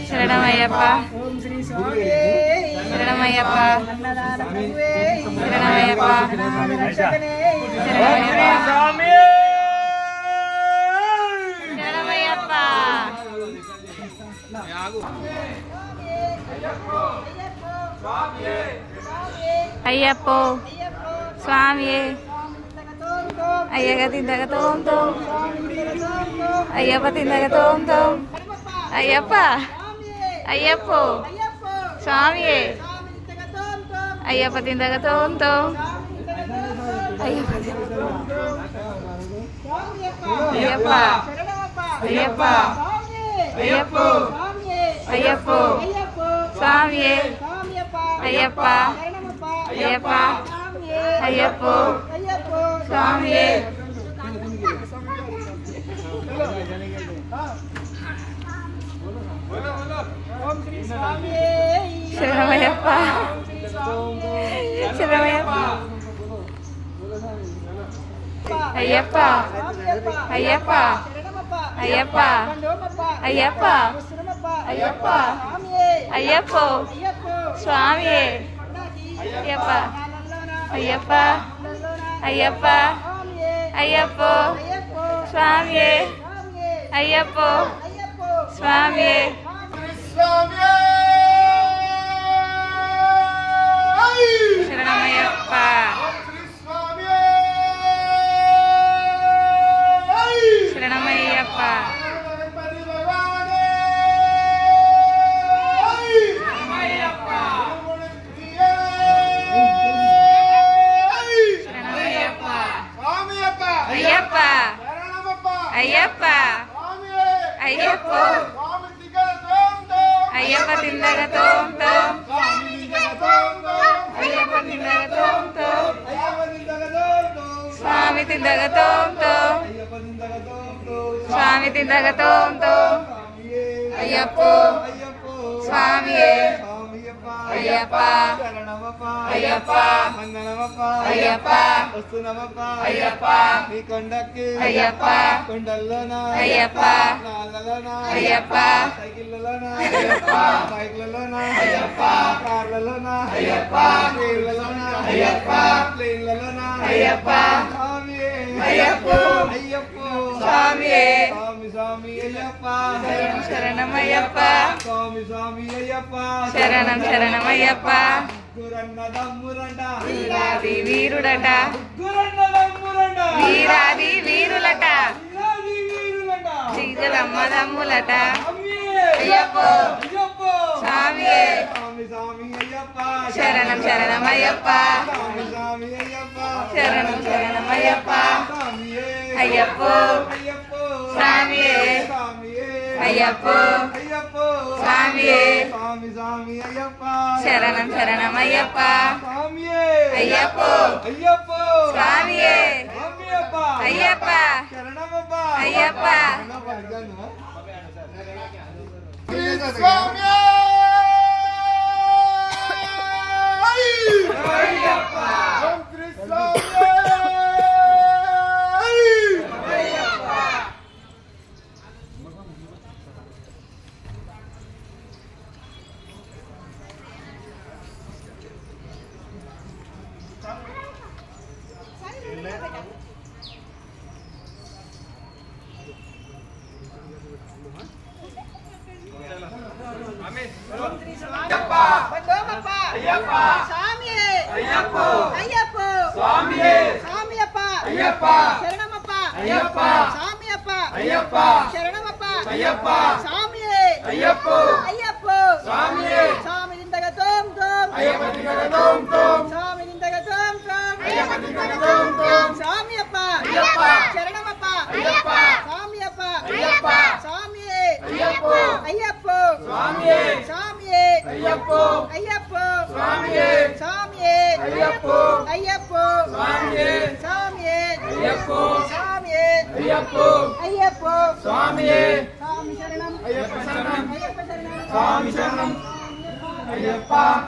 శరణమయ్యప్ప శరణమయ్యప్ప శరణమయ్యప్ప శరణమయ్యప్ప అయ్యప్పో స్వామియే అయ్యగ తిందగ తోం తోం అయ్యప్ప తిందగ తోం తోం అయ్యప్ప అయ్యప్పో స్వామియే అయ్యప్ప తిందగ తోం తోం అయ్యప్ప అయ్యప్ప అయ్యప్ప అయ్యప్పో అయ్యప్పో స్వామియే అయ్యప్ప అయ్యప్ప అయ్యప్పో స్వామియే శరణమయ్యప్ప శరణమయ్యప్ప అయ్యప్ప అయ్యప్ప అయ్యప్ప అయ్యప్ప అయ్యప్ప అయ్యప్పో స్వామియే అయ్యప్ప అయ్యప్ప అయ్యప్ప అయ్యప్పో స్వామియే అయ్యప్పో స్వామియే శరణమయ్యప్ప శరణమయ్యప్ప అయ్యప్ప అయ్యప్ప అయ్యప్పో అయ్యప్ప తిందగ తోం తోం అయ్యప్ప తిందగ తోం తోం స్వామి తిందగ తోం తోం స్వామి తిందగ తోం తోం అయ్యప్పో స్వామియే అయ్యప్ప అయ్యప్ప అయ్యప్ప అయ్యప్ప నీ కొండకి అయ్యప్ప కొండల్లోన అయ్యప్ప అయ్యప్ప సైకిళ్ళలోన అయ్యప్ప బైక్లలోన అయ్యప్ప కార్లలోన అయ్యప్ప ట్రైన్లలోన అయ్యప్ప ప్లేన్లలోన అయ్యప్ప స్వామియే అయ్యప్పో అయ్యప్పో స్వామియే స్వామి స్వామి అయ్యప్ప శరణమయ్యప్ప స్వామి స్వామి అయ్యప్ప శరణం శరణమయ్యప్ప వీరాది వీరుడట వీరాది వీరులట శ్రీజలమ్మ దమ్ములట అయ్యప్పో స్వామియే శరణం శరణమయ్యప్ప శరణం శరణమయ్యప్ప అయ్యప్పో స్వామియే అయ్యప్పో స్వామియే శరణం శరణమయ్యప్ప అయ్యప్పో స్వామియే Ayyappa Ayyappa Swami Sharanam Ayyappa